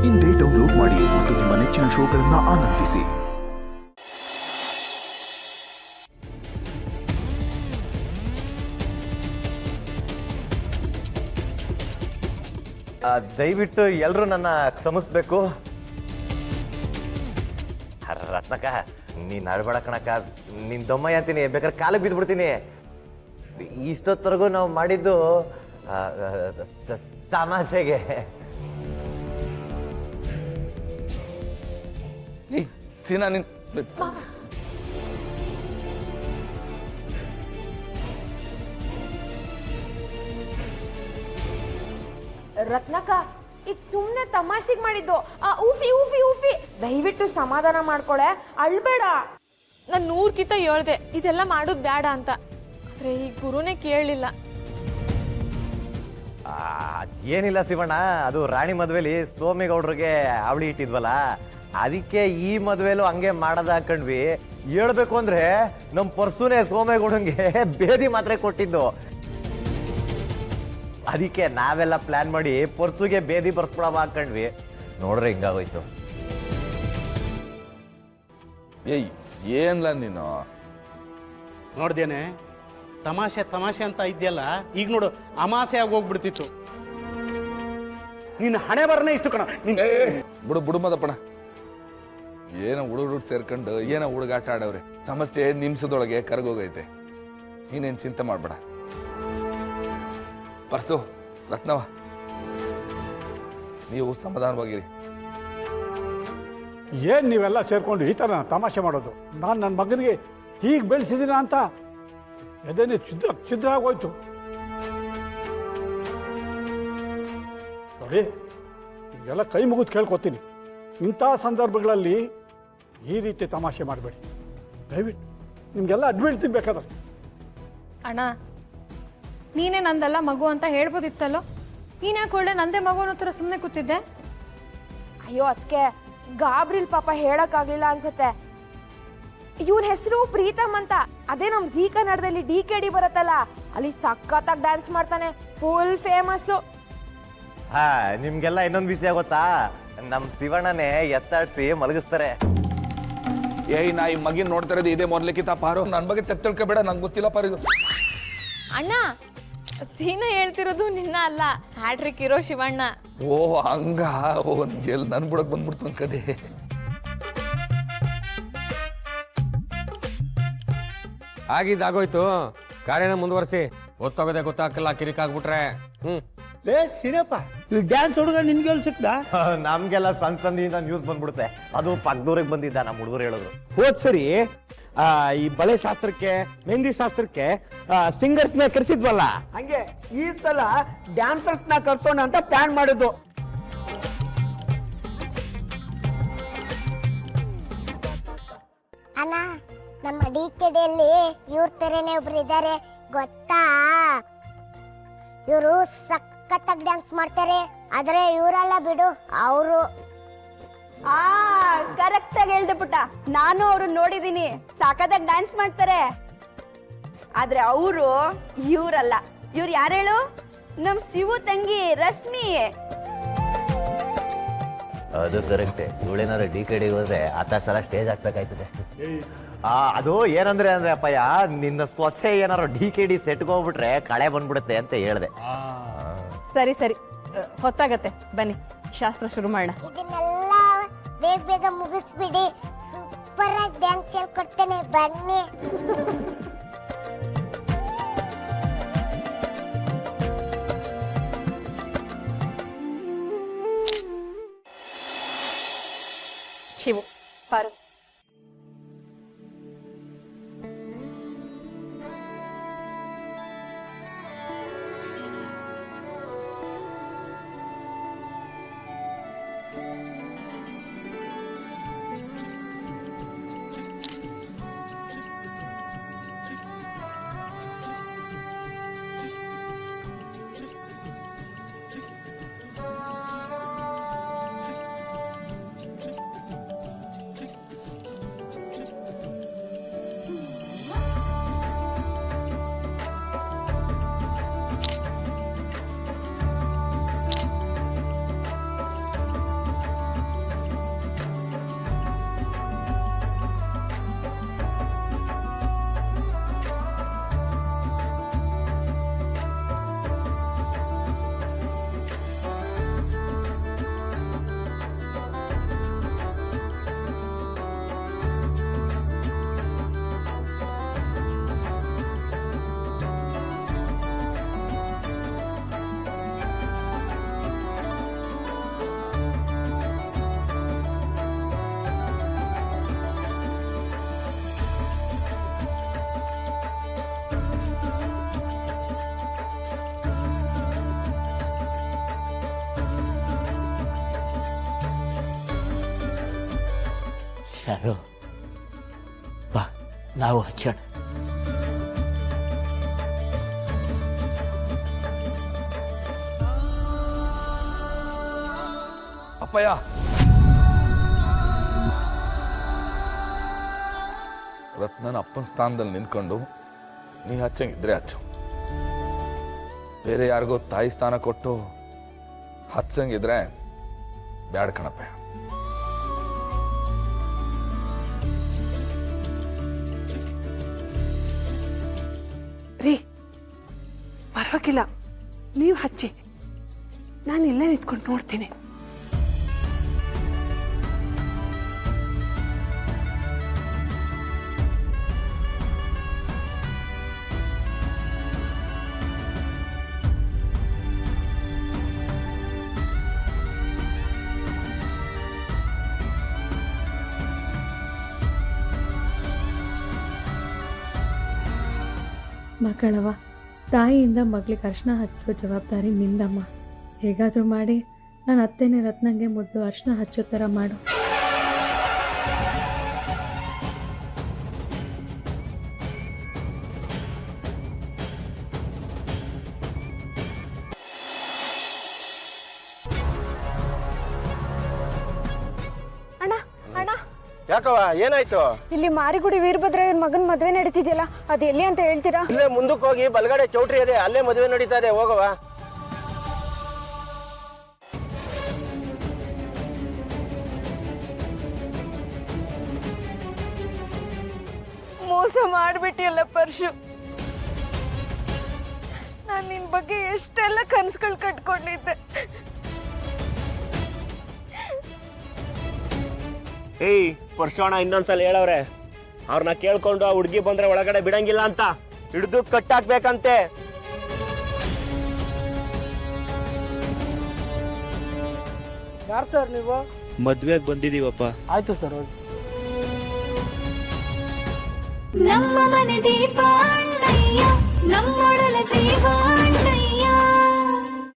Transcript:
ಇಂದೇ ಡೌನ್ಲೋಡ್ ಮಾಡಿ ಮತ್ತು ನಿಮ್ಮ ನೆಚ್ಚಿನ ಶೋಗಳನ್ನು ಆನಂದಿಸಿ. ದಯವಿಟ್ಟು ಎಲ್ಲರೂ ನನ್ನ ಕ್ಷಮಿಸ್ಬೇಕು. ರತ್ನಕ್ಕ, ನೀನು ಅಳ್ಬೇಡ ಕಣಕ್ಕ, ನಿನ್ನ ದೊಮ್ಮಯ್ಯ ಅಂತೀನಿ, ಬೇಕಾದ್ರೆ ಕಾಲಿಗೆ ಬಿದ್ದುಬಿಡ್ತೀನಿ. ಇಷ್ಟೊತ್ತರೆಗೂ ನಾವು ಮಾಡಿದ್ದು ತಮಾಷೆಗೆ. ಸೀನಾ, ನಿನ್ ರತ್ನಕ್ಕ, ಇದು ಸುಮ್ಮನೆ ತಮಾಷೆಗೆ ಮಾಡಿದ್ದು. ಊಫಿ ಊಫಿ ಊಫಿ, ದಯವಿಟ್ಟು ಸಮಾಧಾನ ಮಾಡ್ಕೊಳೆ, ಅಳ್ಬೇಡ. ನಾನು 100ಕಿಂತ ಹೇಳ್ದೆ ಇದೆಲ್ಲ ಮಾಡೋದು ಬೇಡ ಅಂತ, ಆದ್ರೆ ಈ ಗುರುನೇ ಕೇಳಲಿಲ್ಲ. ಏನಿಲ್ಲ ಶಿವಣ್ಣ, ಅದು ರಾಣಿ ಮದ್ವೆಲಿ ಸೋಮೇಗೌಡ್ರಿಗೆ ಅವಳಿ ಇಟ್ಟಿದ್ವಲ್ಲ, ಅದಕ್ಕೆ ಈ ಮದ್ವೆಲೂ ಹಂಗೆ ಮಾಡೋದ ಹಾಕೊಂಡ್ವಿ. ಹೇಳ್ಬೇಕು ಅಂದ್ರೆ ನಮ್ಮ ಪರ್ಸುನೇ ಸೋಮೇಗೌಡಂಗೆ ಬೇದಿ ಮಾತ್ರೆ ಕೊಟ್ಟಿದ್ದು. ಅದಕ್ಕೆ ನಾವೆಲ್ಲ ಪ್ಲಾನ್ ಮಾಡಿ ಪರ್ಸುಗೆ ಬೇದಿ ಬರ್ಸ್ಕೊಳವ ಹಾಕೊಂಡ್ವಿ. ನೋಡ್ರೆ ಹಿಂಗಾಗೋಯ್ತು. ಏಯ್, ಏನ್ಲ ನೀನು ನೋಡ್ದೇನೆ, ತಮಾಷೆ ತಮಾಷೆ ಅಂತ ಇದೆಯಲ್ಲ, ಈಗ ನೋಡು ಅಮಾಸೆ ಆಗಿ ಹೋಗ್ಬಿಡ್ತಿತ್ತು. ನಿನ್ನ ಹಣೆ ಬರನೇ ಇಷ್ಟು ಕಣ. ಬಿಡು ಬಿಡು ಮದಪ್ಪಣ, ಏನೋ ಹುಡುಗರು ಸೇರ್ಕೊಂಡು ಏನೋ ಹುಡುಗಾಟ ಆಡವ್ರೆ. ಸಮಸ್ಯೆ ನಿಮಿಷದೊಳಗೆ ಕರಗೋಗೈತೆ, ನೀನೇನು ಚಿಂತೆ ಮಾಡ್ಬೇಡ. ಪರ್ಸು, ರತ್ನವ, ನೀವು ಸಮಾಧಾನವಾಗಿರಿ. ಏನು ನೀವೆಲ್ಲ ಸೇರ್ಕೊಂಡು ಈ ಥರ ತಮಾಷೆ ಮಾಡೋದು? ನಾನು ನನ್ನ ಮಗನಿಗೆ ಹೀಗೆ ಬೆಳೆಸಿದ್ದೀನ ಅಂತ ಎದೇನೆ ಛಿದ್ರ ಆಗೋಯ್ತು ನೋಡಿ. ಈಗೆಲ್ಲ ಕೈ ಮುಗಿದು ಕೇಳ್ಕೊತೀನಿ, ಇಂಥ ಸಂದರ್ಭಗಳಲ್ಲಿ ಈ ರೀತಿ ತಮಾಷೆ ಮಾಡಬೇಡಿ ದಯವಿಟ್ಟು. ನಿಮಗೆಲ್ಲ ಅಡ್ಮಿಟ್ ತಿನ್ಬೇಕಾದ್ರೆ. ಅಣ್ಣ, ನೀನೇ ನಂದಲ್ಲ ಮಗು ಅಂತ ಹೇಳ್ಬೋದಿತ್ತಲ್ಲೋ, ನೀನ್ಯಾಕೆ ಒಳ್ಳೆ ನಂದೇ ಮಗು ಅನ್ನೋ ಥರ ಸುಮ್ಮನೆ ಕೂತಿದ್ದೆ? ಅಯ್ಯೋ ಅದಕ್ಕೆ ಗಾಬ್ರಿಲ್ ಪಾಪ ಹೇಳಕ್ಕಾಗ್ಲಿಲ್ಲ ಅನ್ಸತ್ತೆ. ಇವನ ಹೆಸರು ಪ್ರೀತಮ್ ಅಂತ. ಅದೇ ನಮ್ ಜೀ ಕನ್ನಡದಲ್ಲಿ DKD ಬರುತ್ತಲ್ಲ, ಅಲ್ಲಿ ಸಖತ್ತಾಗಿ ಡ್ಯಾನ್ಸ್ ಮಾಡ್ತಾನೆ, ಫುಲ್ ಫೇಮಸ್ಸು. ನಿಮ್ಗೆಲ್ಲ ಇನ್ನೊಂದು ವಿಷಯ ಗೊತ್ತಾ? ನಮ್ ಶಿವಣ್ಣನೇ ಎತ್ತಾಡ್ಸಿ ಮಲಗಿಸ್ತಾರೆ. ಏಯ್, ನಾ ಈ ಮಗಿನ ನೋಡ್ತಾ ಇರೋದು ಇದೇ ಮೊದ್ಲಿಕ್ಕಿಂತ ಪಾರು. ನನ್ನ ಬಗ್ಗೆ ತಪ್ಪು ತಿಳ್ಕೊಬೇಡ, ನಂಗೆ ಗೊತ್ತಿಲ್ಲ ಪಾರು ಇದು. ಅಣ್ಣ, ಸೀನಾ ಹೇಳ್ತಿರೋದು ನಿನ್ನ ಅಲ್ಲ, ಹ್ಯಾಟ್ರಿಕ್ ಇರೋ ಶಿವಣ್ಣ. ಓ ಹಂಗ, ಎಲ್ಲಿ ನನ್ ಬಿಡಕ್ ಬಂದ್ಬಿಡ್ತು ಕದೆ. ಆಗಿದ್ದಾಗೋಯ್ತು, ಕಾರ್ಯನ ಮುಂದುವರಿಸಿ. ಗೊತ್ತಾಗೋದೇ ಗೊತ್ತಾಗಲ್ಲ, ಕಿರಿಕಾಗ್ಬಿಟ್ರೆ. ಲೇ ಸಿನಪ್ಪ, ಈ ಡ್ಯಾನ್ಸ್ ಹುಡುಗ ನಿನ್ಗೆ ಸಿಕ್ತ? ನಮ್ಗೆಲ್ಲ ಸಣ್ಣ ಸಂದಿಯಿಂದ ನ್ಯೂಸ್ ಬಂದ್ಬಿಡುತ್ತೆ. ಅದು ಪಕ್ಕದೂರಿಗೆ ಬಂದಿದ್ದ, ನಮ್ಮ ಹುಡುಗರು ಹೇಳಿದ್ರು. ಹೋದ್ ಸರಿ ಈ ಬಳೆ ಶಾಸ್ತ್ರಕ್ಕೆ, ಮೆಹಂದಿ ಶಾಸ್ತ್ರಕ್ಕೆ ಸಿಂಗರ್ಸ್ ನ ಕರೆಸಿದ್ವಲ್ಲ, ಹಂಗೆ ಈ ಸಲ ಡ್ಯಾನ್ಸರ್ಸ್ ನ ಕರ್ಸೋಣ ಅಂತ ಪ್ಲಾನ್ ಮಾಡಿದ್ದು. ಅಣ್ಣ, ನಮ್ಮ DKDಯಲ್ಲಿ ಇವ್ರ ತರನೇ ಒಬ್ರು ಇದ್ದಾರೆ ಗೊತ್ತಾ? ಇವರು ಸಖತ್ತಾಗಿ ಡ್ಯಾನ್ಸ್ ಮಾಡ್ತಾರೆ, ಆದ್ರೆ ಇವರಲ್ಲ ಬಿಡು, ಅವರು. ಕರೆಕ್ಟ್ ಆಗಿ ಹೇಳ್ದೆ ಪುಟ್ಟ, ನಾನು ಅವ್ರನ್ನ ನೋಡಿದೀನಿ, ಸಖತ್ತಾಗಿ ಡ್ಯಾನ್ಸ್ ಮಾಡ್ತಾರೆ. ಆದ್ರೆ ಅವರು ಇವ್ರಲ್ಲ. ಇವ್ರು ಯಾರು ಹೇಳು? ನಮ್ ಶಿವು ತಂಗಿ ರಶ್ಮಿ. ಅದು ಕರೆಕ್ಟ್. ಇವಳೇನಾದ್ರು DKD ಹೋದ್ರೆ ಆತ ಸಲ ಸ್ಟೇಜ್ ಹಾಕ್ಬೇಕಾಯ್ತದೆ. ಅದು ಏನಂದ್ರೆ ಅಪ್ಪಯ್ಯ, ನಿನ್ನ ಸೊಸೆ ಏನಾರು DKD ಸೆಟ್ಗೆ ಹೋಗ್ಬಿಟ್ರೆ ಕಳೆ ಬಂದ್ಬಿಡುತ್ತೆ ಅಂತ ಹೇಳ್ದೆ. ಸರಿ ಸರಿ, ಹೊತ್ತಾಗತ್ತೆ, ಬನ್ನಿ ಶಾಸ್ತ್ರ ಶುರು ಮಾಡೋಣ. ಇದನ್ನೆಲ್ಲ ಬೇಗ ಬೇಗ ಮುಗಿಸ್ಬಿಡಿ, ಸೂಪರ್ ಆಗಿ ಡ್ಯಾನ್ಸ್ ಹೇಳ್ಕೊಡ್ತೇನೆ, ಬನ್ನಿ. ಶಿವು, ಪಾರು. ಚಾರು ಬಾ ನಾವು ಹಚ್ಚೋಣ. ಅಪ್ಪಯ್ಯ, ರತ್ನನ ಅಪ್ಪನ ಸ್ಥಾನದಲ್ಲಿ ನಿಂತ್ಕೊಂಡು ನೀ ಹಚ್ಚಂಗಿದ್ರೆ ಹಚ್ಚು. ಬೇರೆ ಯಾರಿಗೋ ತಾಯಿ ಸ್ಥಾನ ಕೊಟ್ಟು ಹಚ್ಚಂಗಿದ್ರೆ ಬ್ಯಾಡ ಕಣಪ್ಪ. ರೀ, ಪರವಾಗಿಲ್ಲ, ನೀವು ಹಚ್ಚಿ, ನಾನು ಇಲ್ಲೇ ನಿಂತ್ಕೊಂಡು ನೋಡ್ತೀನಿ. ಮಕ್ಕಳವ, ತಾಯಿಯಿಂದ ಮಗಳಿಗೆ ಅರ್ಶಿನ ಹಚ್ಚಿಸೋ ಜವಾಬ್ದಾರಿ ನಿಂದಮ್ಮ. ಹೇಗಾದರೂ ಮಾಡಿ ನಾನು ಅತ್ತೆನೇ ರತ್ನಂಗೆ ಮುದ್ದು ಅರ್ಶಿನ ಹಚ್ಚೋ ಥರ ಮಾಡು. ಅಣ್ಣ ಅಣ್ಣ, ಯಾಕವ, ಏನಾಯ್ತು? ಇಲ್ಲಿ ಮಾರಿಗುಡಿ ವೀರಭದ್ರಯ್ಯನ ಮಗನ ಮದುವೆ ನಡೀತಿದೆಯಲ್ಲ, ಅದು ಎಲ್ಲಿ ಅಂತ ಹೇಳ್ತೀರಾ? ಇಲ್ಲೇ ಮುಂದಕ್ಕೆ ಹೋಗಿ ಬಲಗಡೆ ಚೌಟ್ರಿ ಇದೆ, ಅಲ್ಲೇ ಮದುವೆ ನಡೀತಾ ಇದೆ, ಹೋಗವ. ಮೋಸ ಮಾಡ್ಬಿಟ್ಟಿಯಲ್ಲ ಪರ್ಶು. ನಾನು ನಿನ್ ಬಗ್ಗೆ ಎಷ್ಟೆಲ್ಲ ಕನಸುಗಳು ಕಟ್ಕೊಂಡಿದ್ದೆ. ಏಯ್ ಪರ್ಸೋಣ, ಇನ್ನೊಂದ್ಸಲ ಹೇಳವ್ರೆ, ಅವ್ರನ್ನ ಕೇಳ್ಕೊಂಡು ಆ ಹುಡುಗಿ ಬಂದ್ರೆ ಒಳಗಡೆ ಬಿಡಂಗಿಲ್ಲ ಅಂತ, ಹಿಡಿದು ಕಟ್ಟಾಕ್ಬೇಕಂತೆ. ಯಾರು ಸರ್ ನೀವು? ಮದ್ವೆಗೆ ಬಂದಿದೀವಪ್ಪ. ಆಯ್ತು ಸರ್. ನಮ್ಮ ಮನೆ ದೀಪ ಅಣ್ಣಯ್ಯ,